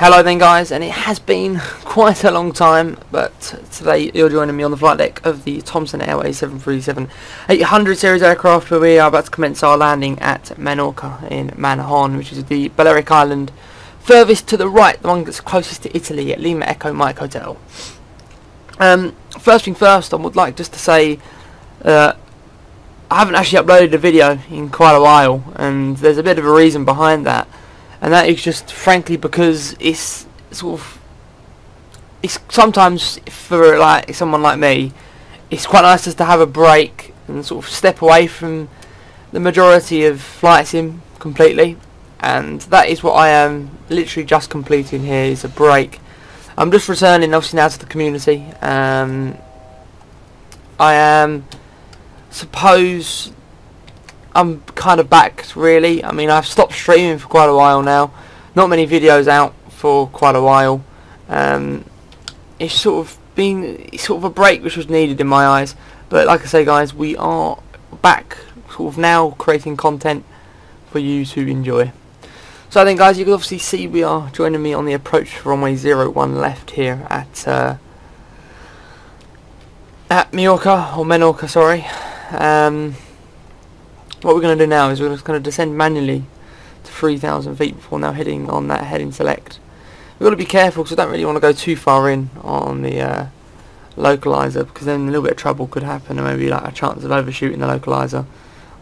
Hello then guys, and it has been quite a long time, but today you're joining me on the flight deck of the Thomson Airways 737-800 series aircraft, where we are about to commence our landing at Menorca in Manahon, which is the Balearic island furthest to the right, the one that's closest to Italy, at Lima Echo Mike Hotel. First thing first, I would like just to say I haven't actually uploaded a video in quite a while, and there's a bit of a reason behind that. And that is just frankly because it's sometimes for like someone like me, it's quite nice just to have a break and sort of step away from the majority of flight sim completely, and that is what I am literally just completing here, is a break. I'm just returning obviously now to the community. I am suppose I'm kind of back really. I mean, I've stopped streaming for quite a while now. Not many videos out for quite a while. It's sort of a break which was needed in my eyes. But like I say guys, we are back sort of now creating content for you to enjoy. So I think guys, you can obviously see we are joining me on the approach for runway 01 left here at Menorca, sorry. What we're going to do now is we're just going to descend manually to 3,000 feet before now heading on that heading select. We've got to be careful because I don't really want to go too far in on the localizer, because then a little bit of trouble could happen, and maybe like a chance of overshooting the localizer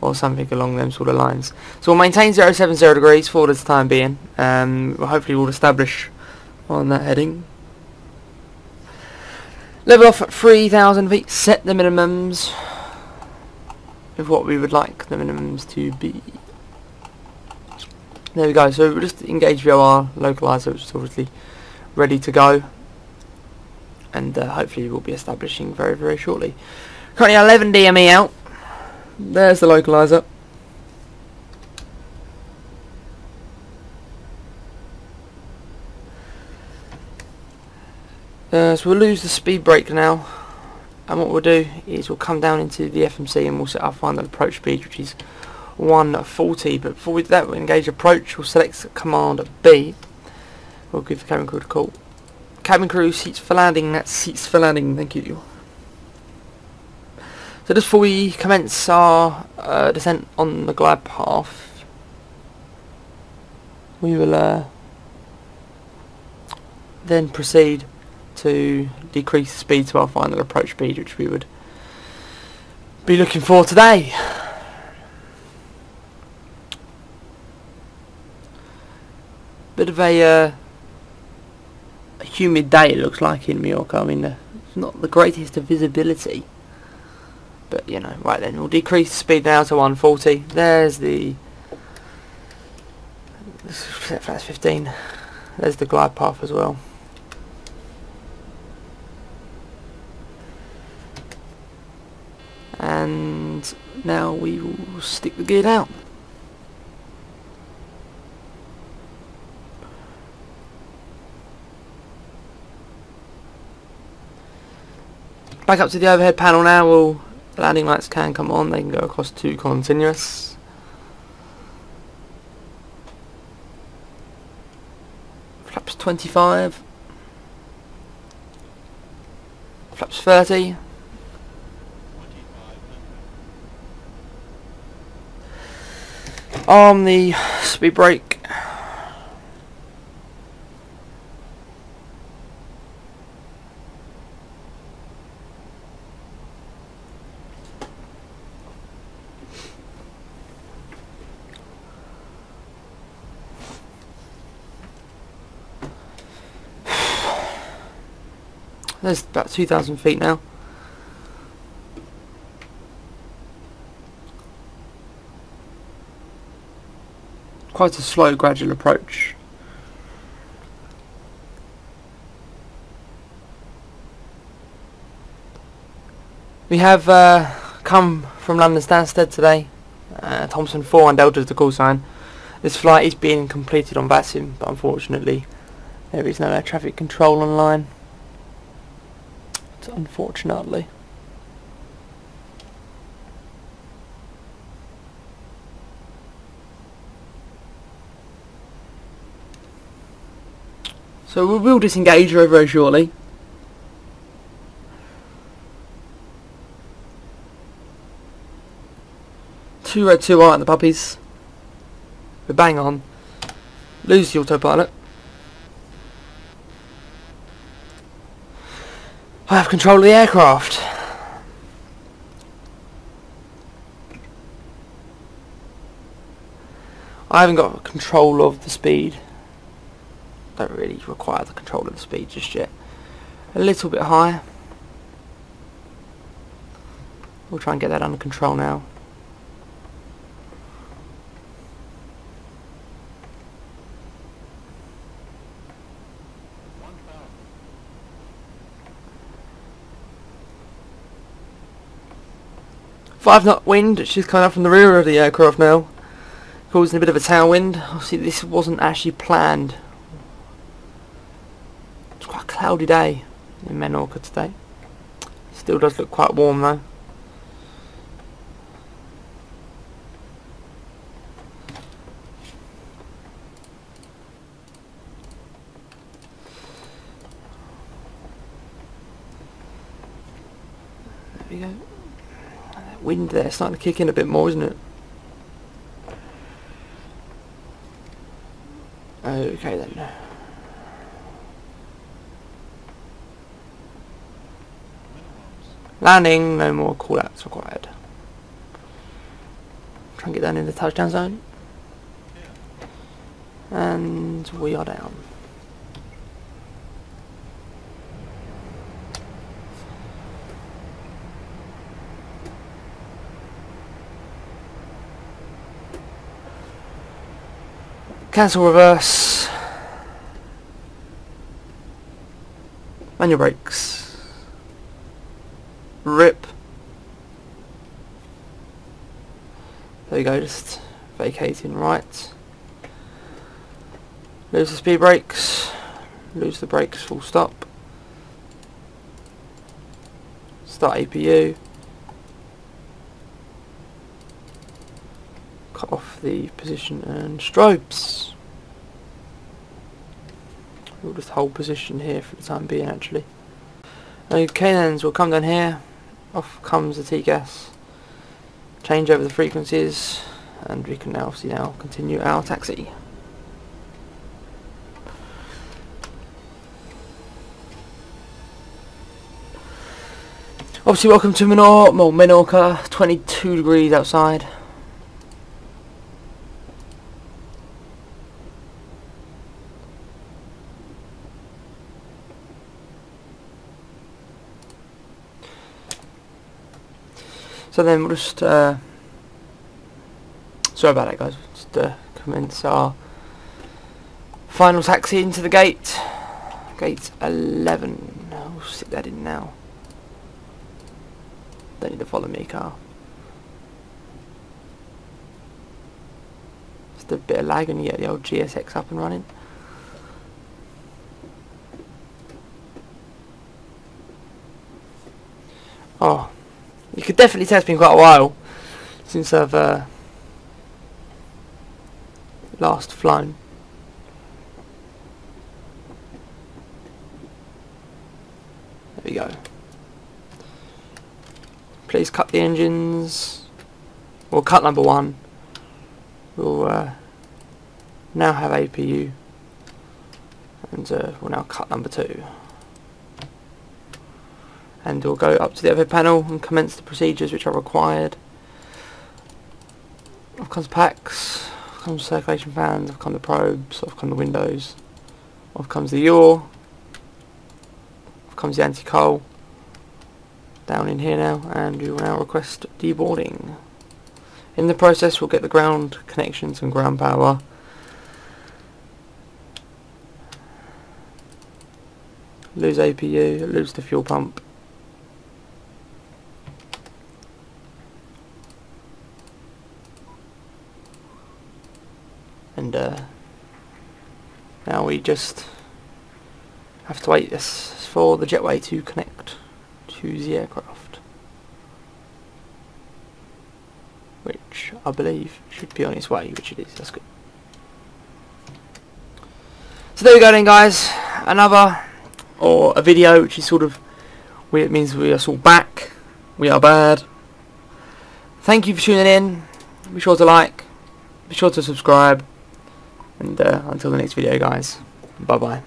or something along them sort of lines. So we'll maintain 070 degrees for the time being. Hopefully we'll establish on that heading. Level off at 3,000 feet, set the minimums of what we would like the minimums to be. There we go, so we'll just engage VOR localizer, which is obviously ready to go, and hopefully we'll be establishing very, very shortly. Currently 11 DME out. There's the localizer. So we'll lose the speed brake now, and what we'll do is we'll come down into the FMC and we'll set our final approach speed, which is 140. But before we do that, we'll engage approach. We'll select command B. We'll give the cabin crew a call. Cabin crew, seats for landing. That's seats for landing. Thank you. So just before we commence our descent on the glide path, we will then proceed to decrease the speed to our final approach speed, which we would be looking for today. Bit of a humid day it looks like in Menorca. I mean, it's not the greatest of visibility, but you know. Right then, we'll decrease the speed now to 140. There's the, that's 15. There's the glide path as well. And now we will stick the gear down. Back up to the overhead panel now. Landing lights can come on, they can go across to continuous. Flaps 25. Flaps 30. On the speed brake. There's about 2,000 feet now. Quite a slow, gradual approach. We have come from London Stansted today. Thomson 41 Delta is the call sign. This flight is being completed on VATSIM, but unfortunately there is no air traffic control online. Unfortunately. So we will disengage very, very shortly. Two red, two white on the puppies. We bang on. Lose the autopilot. I have control of the aircraft. I haven't got control of the speed. Don't really require the control of the speed just yet. A little bit higher. We'll try and get that under control now. Five knot wind, which is coming up from the rear of the aircraft now, causing a bit of a tailwind. Obviously this wasn't actually planned. It's quite a cloudy day in Menorca today. Still does look quite warm though. There we go. Wind there starting to kick in a bit more, isn't it? Okay then. Landing, no more call-outs required. Try and get down in the touchdown zone. And we are down. Cancel reverse. Manual brakes. Rip. There you go, just vacating right. Lose the speed brakes. Lose the brakes, full stop. Start APU. Cut off the position and strobes. We'll just hold position here for the time being actually. Okay then, so we'll come down here. Off comes the T-gas. Change over the frequencies and we can now obviously continue our taxi. Obviously welcome to Menorca, 22 degrees outside. So then we'll just, sorry about that guys, just commence our final taxi into the gate. Gate 11, we'll stick that in now. Don't need to follow me car. Just a bit of lag and you get the old GSX up and running. Oh. You could definitely tell it's been quite a while since I've last flown. There we go. Please cut the engines. We'll cut number 1. We'll now have APU. And we'll now cut number 2. And we'll go up to the overhead panel and commence the procedures which are required. Off comes packs, off comes circulation fans, off come the probes, off come the windows, off comes the yaw, off comes the anti-coal. Down in here now, and we will now request deboarding. In the process we'll get the ground connections and ground power. Lose APU, lose the fuel pump. And now we just have to wait for the jetway to connect to the aircraft, which I believe should be on its way, which it is. That's good. So there we go then guys, another, or a video which is sort of, it means we are sort of back, we are bad. Thank you for tuning in. Be sure to like, be sure to subscribe, and until the next video, guys, bye bye.